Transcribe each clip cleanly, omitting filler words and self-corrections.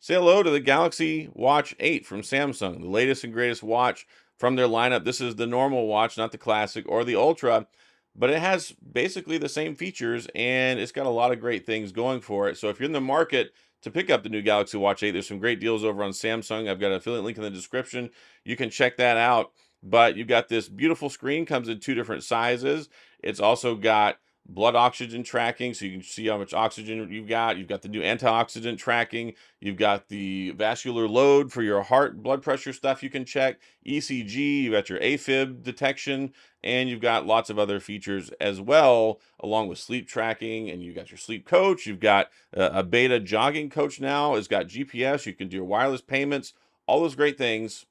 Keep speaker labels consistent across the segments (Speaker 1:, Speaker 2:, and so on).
Speaker 1: Say hello to the Galaxy Watch 8 from Samsung, the latest and greatest watch from their lineup. This is the normal watch, not the classic or the Ultra, but it has basically the same features and it's got a lot of great things going for it. So if you're in the market to pick up the new Galaxy Watch 8, there's some great deals over on Samsung. I've got an affiliate link in the description. You can check that out. But you've got this beautiful screen, comes in two different sizes. It's also got blood oxygen tracking, so you can see how much oxygen you've got. You've got the new antioxidant tracking. You've got the vascular load for your heart blood pressure stuff you can check, ECG, you've got your AFib detection, and you've got lots of other features as well, along with sleep tracking, and you've got your sleep coach. You've got a beta jogging coach now. It's got GPS. You can do your wireless payments, all those great things,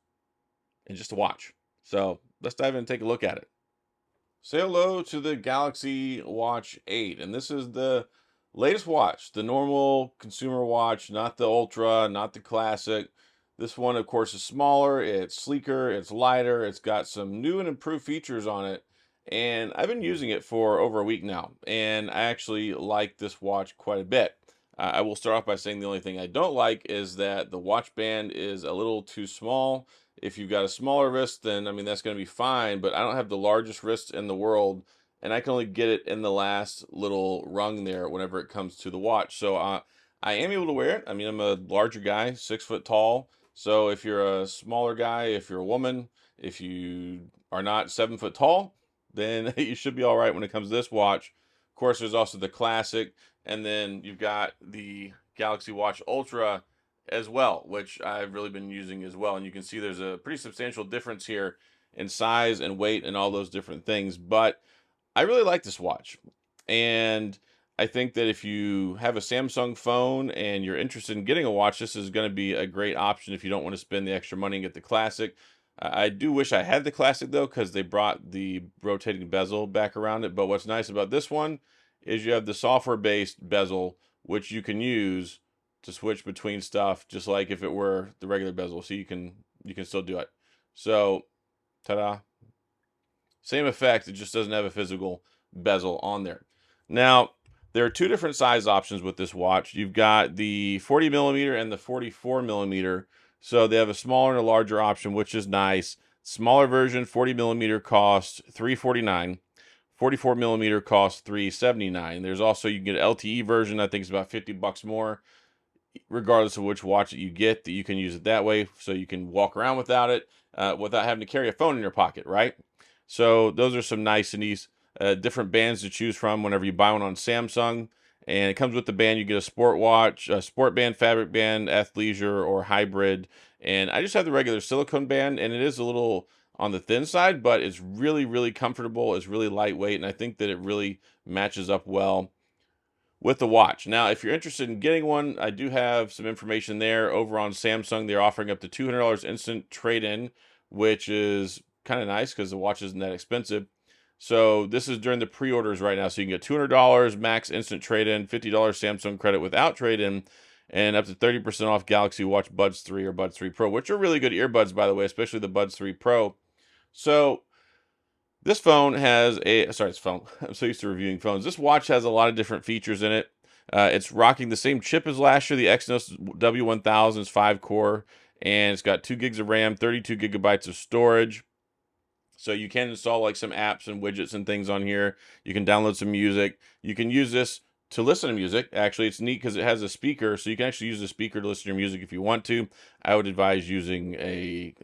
Speaker 1: and just a watch. So let's dive in and take a look at it. Say hello to the Galaxy Watch 8. And this is the latest watch, the normal consumer watch, not the Ultra, not the Classic. This one, of course, is smaller, it's sleeker, it's lighter, it's got some new and improved features on it. And I've been using it for over a week now, and I actually like this watch quite a bit. I will start off by saying the only thing I don't like is that the watch band is a little too small. If you've got a smaller wrist, then I mean that's going to be fine. But I don't have the largest wrist in the world, and I can only get it in the last little rung there whenever it comes to the watch. So I am able to wear it. I mean, I'm a larger guy, 6 foot tall. So if you're a smaller guy, if you're a woman, if you are not 7 foot tall, then you should be all right when it comes to this watch. Of course, there's also the Classic, and then you've got the Galaxy Watch Ultra as well, which I've really been using as well. And you can see there's a pretty substantial difference here in size and weight and all those different things. But I really like this watch. And I think that if you have a Samsung phone and you're interested in getting a watch, this is going to be a great option if you don't want to spend the extra money and get the Classic. I do wish I had the Classic though, because they brought the rotating bezel back around it. But what's nice about this one is you have the software-based bezel, which you can use to switch between stuff, just like if it were the regular bezel. So you can still do it. So, ta-da! Same effect. It just doesn't have a physical bezel on there. Now, there are two different size options with this watch. You've got the 40 millimeter and the 44 millimeter. So they have a smaller and a larger option, which is nice. Smaller version, 40 millimeter, costs $349. 44 millimeter costs $379. There's also, you can get an LTE version. I think it's about $50 more, regardless of which watch that you get, that you can use it that way. So you can walk around without it, without having to carry a phone in your pocket, right? So those are some niceties. Different bands to choose from whenever you buy one on Samsung. And it comes with the band. You get a sport watch, a sport band, fabric band, athleisure, or hybrid. And I just have the regular silicone band, and it is a little on the thin side, but it's really, really comfortable. It's really lightweight, and I think that it really matches up well with the watch. Now, if you're interested in getting one, I do have some information there over on Samsung. They're offering up to $200 instant trade-in, which is kind of nice because the watch isn't that expensive. So this is during the pre-orders right now. So you can get $200 max instant trade-in, $50 Samsung credit without trade-in, and up to 30% off Galaxy Watch Buds 3 or Buds 3 Pro, which are really good earbuds, by the way, especially the Buds 3 Pro. So this phone has it's phone. I'm so used to reviewing phones. This watch has a lot of different features in it. It's rocking the same chip as last year, the Exynos W1000's 5-core, and it's got 2 gigs of RAM, 32 gigabytes of storage. So you can install like some apps and widgets and things on here. You can download some music. You can use this to listen to music. Actually, it's neat because it has a speaker, so you can actually use the speaker to listen to your music if you want to. I would advise using a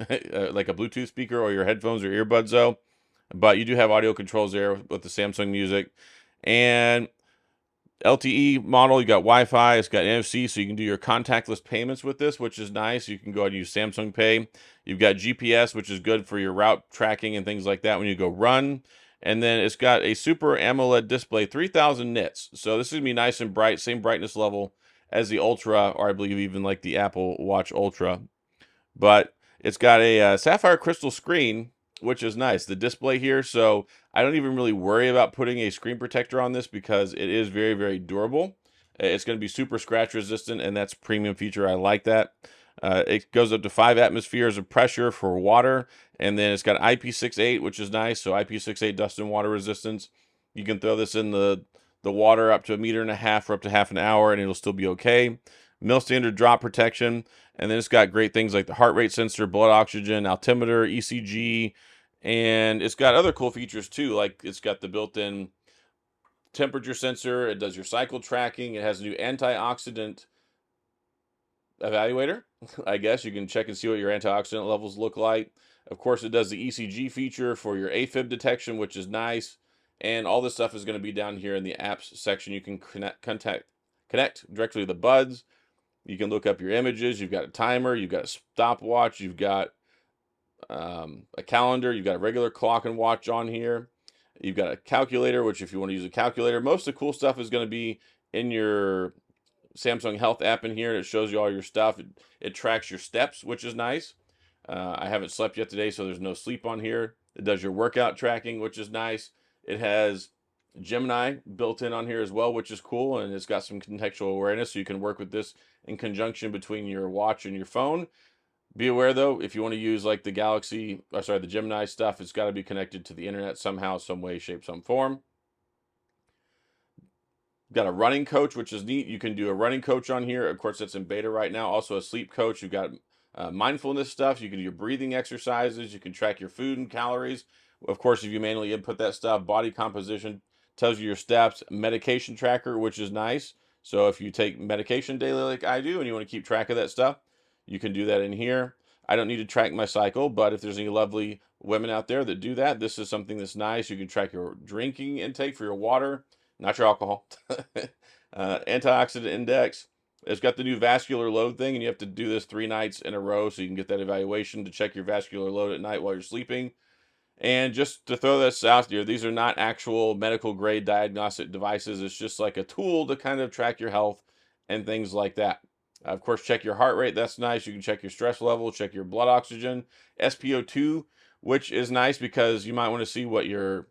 Speaker 1: like a Bluetooth speaker or your headphones or earbuds though. But you do have audio controls there with the Samsung Music. And LTE model, you got Wi-Fi, it's got NFC, so you can do your contactless payments with this, which is nice. You can go ahead and use Samsung Pay. You've got GPS, which is good for your route tracking and things like that when you go run. And then it's got a Super AMOLED display, 3000 nits. So this is going to be nice and bright, same brightness level as the Ultra, or I believe even like the Apple Watch Ultra. But it's got a sapphire crystal screen, which is nice. The display here, so I don't even really worry about putting a screen protector on this because it is very, very durable. It's going to be super scratch resistant, and that's a premium feature. I like that. It goes up to 5 atmospheres of pressure for water, and then it's got IP68, which is nice. So IP68 dust and water resistance. You can throw this in the water up to 1.5 meters for up to half an hour, and it'll still be okay. mil standard drop protection. And then it's got great things like the heart rate sensor, blood oxygen, altimeter, ECG, and it's got other cool features too. Like it's got the built-in temperature sensor. It does your cycle tracking. It has a new antioxidant evaluator. I guess you can check and see what your antioxidant levels look like. Of course, it does the ECG feature for your AFib detection, which is nice. And all this stuff is going to be down here in the apps section. You can connect directly to the buds. You can look up your images. You've got a timer. You've got a stopwatch. You've got a calendar. You've got a regular clock and watch on here. You've got a calculator, which if you want to use a calculator, most of the cool stuff is going to be in your Samsung Health app in here, and it shows you all your stuff. It tracks your steps, which is nice. I haven't slept yet today, so there's no sleep on here. It does your workout tracking, which is nice. It has Gemini built in on here as well, which is cool, and it's got some contextual awareness, so you can work with this in conjunction between your watch and your phone. Be aware though, if you want to use like the the Gemini stuff, it's got to be connected to the internet somehow, some way, shape, some form. Got a running coach, which is neat. You can do a running coach on here. Of course, that's in beta right now. Also a sleep coach. You've got mindfulness stuff. You can do your breathing exercises. You can track your food and calories. Of course, if you manually input that stuff, body composition tells you your steps. Medication tracker, which is nice. So if you take medication daily like I do and you want to keep track of that stuff, you can do that in here. I don't need to track my cycle, but if there's any lovely women out there that do that, this is something that's nice. You can track your drinking intake for your water, not your alcohol. Antioxidant index. It's got the new vascular load thing, and you have to do this 3 nights in a row so you can get that evaluation to check your vascular load at night while you're sleeping. And just to throw this out there, these are not actual medical grade diagnostic devices. It's just like a tool to kind of track your health and things like that. Of course, check your heart rate. That's nice. You can check your stress level, check your blood oxygen, SpO2, which is nice because you might want to see what your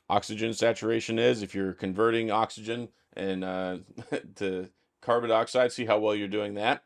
Speaker 1: oxygen saturation is if you're converting oxygen and to carbon dioxide. See how well you're doing that.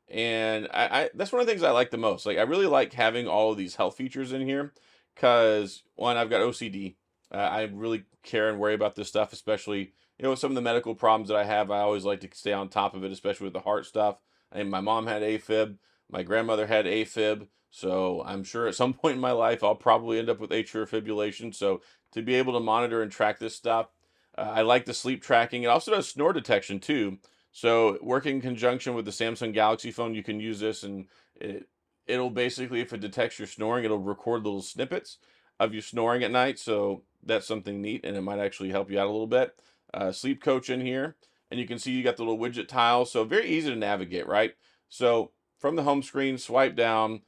Speaker 1: And I that's one of the things I like the most. Like I really like having all of these health features in here because one, I've got OCD. I really care and worry about this stuff, especially some of the medical problems that I have. I always like to stay on top of it, especially with the heart stuff. And my mom had AFib, my grandmother had AFib, so I'm sure at some point in my life I'll probably end up with atrial fibrillation. So to be able to monitor and track this stuff, I like the sleep tracking. It also does snore detection too. So working in conjunction with the Samsung Galaxy phone, you can use this, and it'll basically, if it detects your snoring, it'll record little snippets of you snoring at night. So that's something neat, and it might actually help you out a little bit. Sleep coach in here, and you can see you got the little widget tiles. So very easy to navigate, right? So from the home screen, swipe down,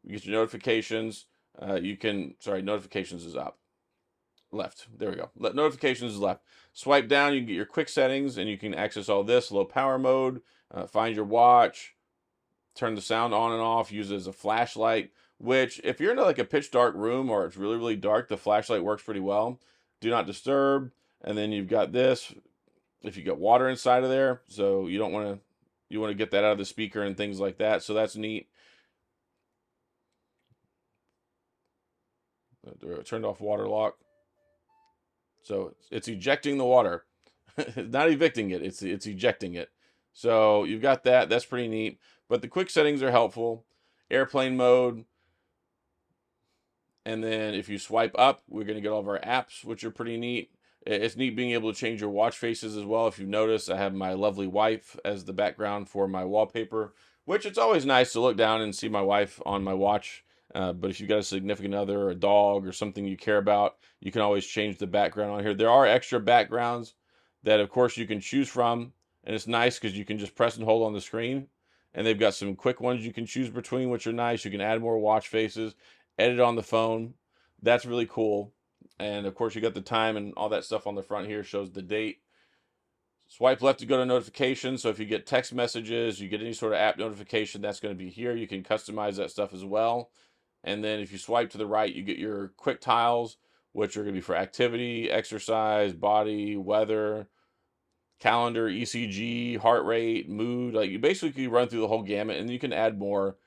Speaker 1: you get your notifications. Notifications is up. Left. There we go. Notifications is left. Swipe down, you can get your quick settings, and you can access all this. Low power mode, find your watch, turn the sound on and off, use it as a flashlight, which if you're in like a pitch dark room or it's really, really dark, the flashlight works pretty well. Do not disturb. And then you've got this, if you got water inside of there, so you want to get that out of the speaker and things like that. So that's neat. Turned off water lock. So it's ejecting the water. It's not evicting it, it's ejecting it. So you've got that. That's pretty neat. But the quick settings are helpful. Airplane mode. And then if you swipe up, we're going to get all of our apps, which are pretty neat. It's neat being able to change your watch faces as well. If you've noticed, I have my lovely wife as the background for my wallpaper, which it's always nice to look down and see my wife on my watch. But if you've got a significant other, or a dog, or something you care about, you can always change the background on here. There are extra backgrounds that, of course, you can choose from. And it's nice because you can just press and hold on the screen. And they've got some quick ones you can choose between, which are nice. You can add more watch faces, edit on the phone. That's really cool. And of course, you got the time and all that stuff on the front here, shows the date. Swipe left to go to notifications. So if you get text messages, you get any sort of app notification, that's going to be here. You can customize that stuff as well. And then if you swipe to the right, you get your quick tiles, which are going to be for activity, exercise, body, weather, calendar, ECG, heart rate, mood. Like you basically run through the whole gamut, and you can add more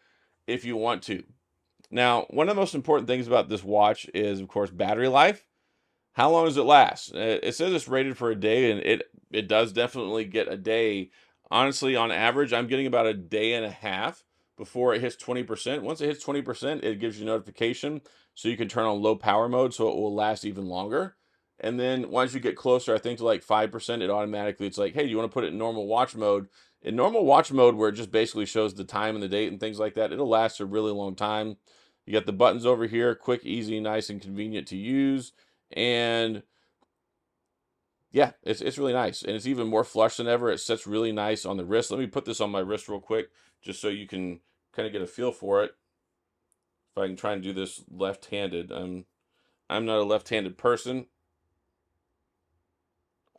Speaker 1: if you want to. Now, one of the most important things about this watch is, of course, battery life. How long does it last? It says it's rated for a day, and it does definitely get a day honestly, on average, I'm getting about a day and a half before it hits 20%. Once it hits 20%, it gives you a notification so you can turn on low power mode so it will last even longer. And then once you get closer, I think to like 5%, it automatically, it's like, hey, do you want to put it in normal watch mode? In normal watch mode, where it just basically shows the time and the date and things like that, it'll last a really long time. You got the buttons over here, quick, easy, nice, and convenient to use. And yeah, it's really nice, and it's even more flush than ever. It sits really nice on the wrist. Let me put this on my wrist real quick, just so you can kind of get a feel for it. If I can try and do this left-handed, I'm not a left-handed person.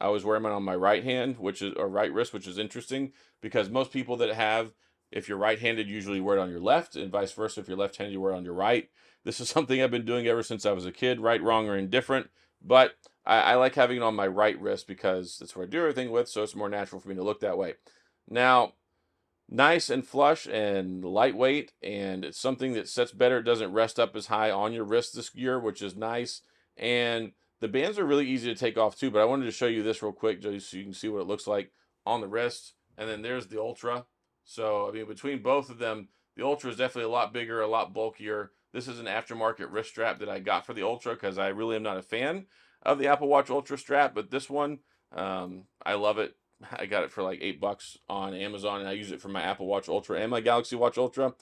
Speaker 1: I always wear mine on my right hand, which is or right wrist, which is interesting because most people that have, if you're right-handed, usually wear it on your left, and vice versa. If you're left-handed, you wear it on your right. This is something I've been doing ever since I was a kid, right, wrong, or indifferent. But I like having it on my right wrist because that's where I do everything with, so it's more natural for me to look that way. Now, nice and flush and lightweight, and it's something that sets better. It doesn't rest up as high on your wrist this year, which is nice. And the bands are really easy to take off too, but I wanted to show you this real quick just so you can see what it looks like on the wrist. And then there's the Ultra. So, I mean, between both of them, the Ultra is definitely a lot bigger, a lot bulkier. This is an aftermarket wrist strap that I got for the Ultra because I really am not a fan of the Apple Watch Ultra strap, but this one, I love it. I got it for like $8 on Amazon, and I use it for my Apple Watch Ultra and my Galaxy Watch Ultra.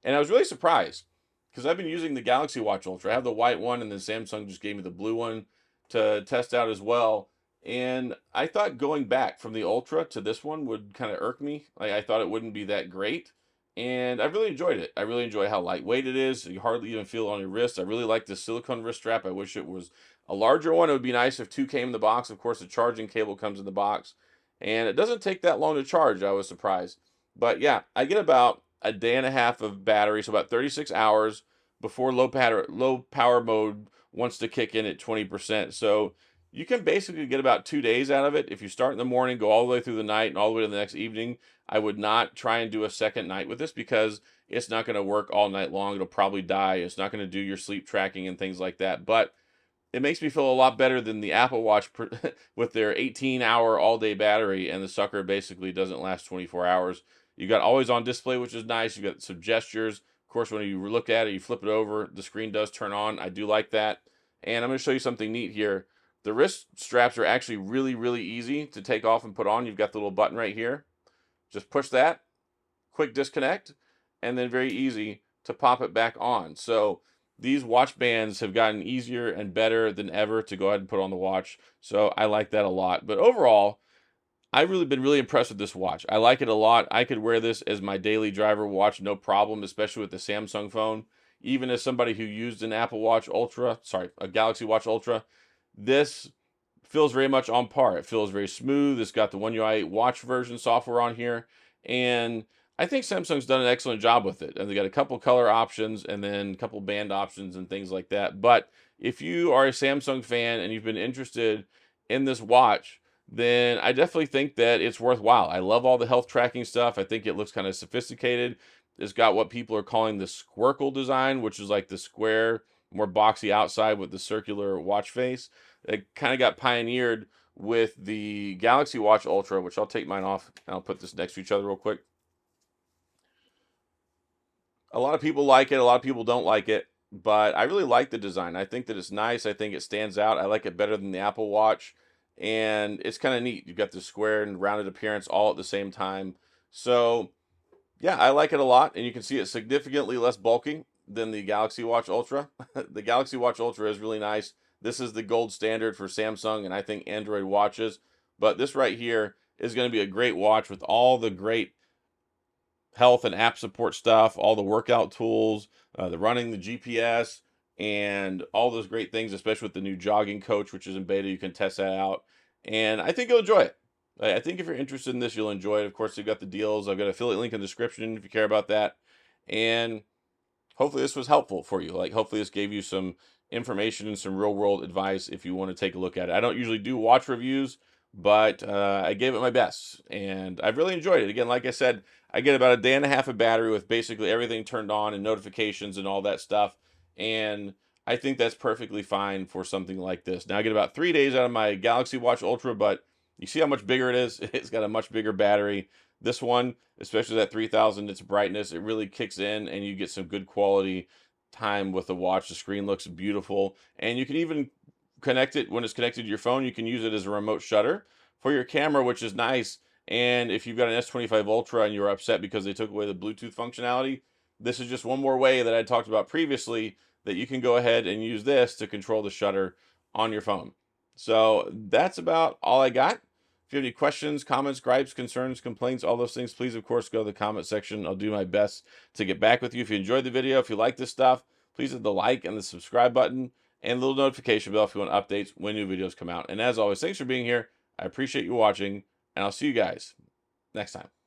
Speaker 1: And I was really surprised because I've been using the Galaxy Watch Ultra. I have the white one, and then Samsung just gave me the blue one to test out as well. And I thought going back from the Ultra to this one would kind of irk me. Like, I thought it wouldn't be that great. And I really enjoyed it. I really enjoy how lightweight it is. You hardly even feel it on your wrist. I really like the silicone wrist strap. I wish it was a larger one. It would be nice if two came in the box. Of course, the charging cable comes in the box. And it doesn't take that long to charge. I was surprised. But yeah, I get about a day and a half of battery, so about 36 hours before low power mode wants to kick in at 20%. So you can basically get about 2 days out of it. If you start in the morning, go all the way through the night and all the way to the next evening, I would not try and do a second night with this because it's not going to work all night long. It'll probably die. It's not going to do your sleep tracking and things like that. But it makes me feel a lot better than the Apple Watch with their 18-hour all-day battery, and the sucker basically doesn't last 24 hours. You got always on display, which is nice. You got some gestures. Of course, when you look at it, you flip it over, the screen does turn on. I do like that. And I'm going to show you something neat here. The wrist straps are actually really, really easy to take off and put on. You've got the little button right here. Just push that, quick disconnect, and then very easy to pop it back on. So these watch bands have gotten easier and better than ever to go ahead and put on the watch. So I like that a lot. But overall, I've really been really impressed with this watch. I like it a lot. I could wear this as my daily driver watch, no problem, especially with the Samsung phone. Even as somebody who used an Apple Watch Ultra, sorry, a Galaxy Watch Ultra, this feels very much on par. It feels very smooth. It's got the One UI 8 watch version software on here. And I think Samsung's done an excellent job with it. And they got a couple color options and then a couple band options and things like that. But if you are a Samsung fan and you've been interested in this watch, then I definitely think that it's worthwhile. I love all the health tracking stuff. I think it looks kind of sophisticated. It's got what people are calling the Squircle design, which is like the square, more boxy outside with the circular watch face. It kind of got pioneered with the Galaxy Watch Ultra, which I'll take mine off and I'll put this next to each other real quick. A lot of people like it, a lot of people don't like it, but I really like the design. I think that it's nice. I think it stands out. I like it better than the Apple Watch, and it's kind of neat. You've got the square and rounded appearance all at the same time. So, yeah, I like it a lot, and you can see it's significantly less bulky than the Galaxy Watch Ultra. The Galaxy Watch Ultra is really nice. This is the gold standard for Samsung and I think Android watches. But this right here is going to be a great watch with all the great health and app support stuff, all the workout tools, the running, the GPS, and all those great things, especially with the new jogging coach, which is in beta. You can test that out. And I think you'll enjoy it. I think if you're interested in this, you'll enjoy it. Of course, you've got the deals. I've got an affiliate link in the description if you care about that. And hopefully this was helpful for you. Like, hopefully this gave you some information and some real world advice if you want to take a look at it. I don't usually do watch reviews, but I gave it my best and I've really enjoyed it. Again, like I said, I get about a day and a half of battery with basically everything turned on and notifications and all that stuff. And I think that's perfectly fine for something like this. Now I get about 3 days out of my Galaxy Watch Ultra, but you see how much bigger it is? It's got a much bigger battery. This one, especially at 3000 nits brightness, it really kicks in and you get some good quality time with the watch. The screen looks beautiful, and you can even connect it when it's connected to your phone. You can use it as a remote shutter for your camera, which is nice. And if you've got an S25 Ultra and you're upset because they took away the Bluetooth functionality, this is just one more way that I talked about previously that you can go ahead and use this to control the shutter on your phone. So that's about all I got. If you have any questions, comments, gripes, concerns, complaints, all those things, please, of course, go to the comment section. I'll do my best to get back with you. If you enjoyed the video, if you like this stuff, please hit the like and the subscribe button and a little notification bell if you want updates when new videos come out. And as always, thanks for being here. I appreciate you watching, and I'll see you guys next time.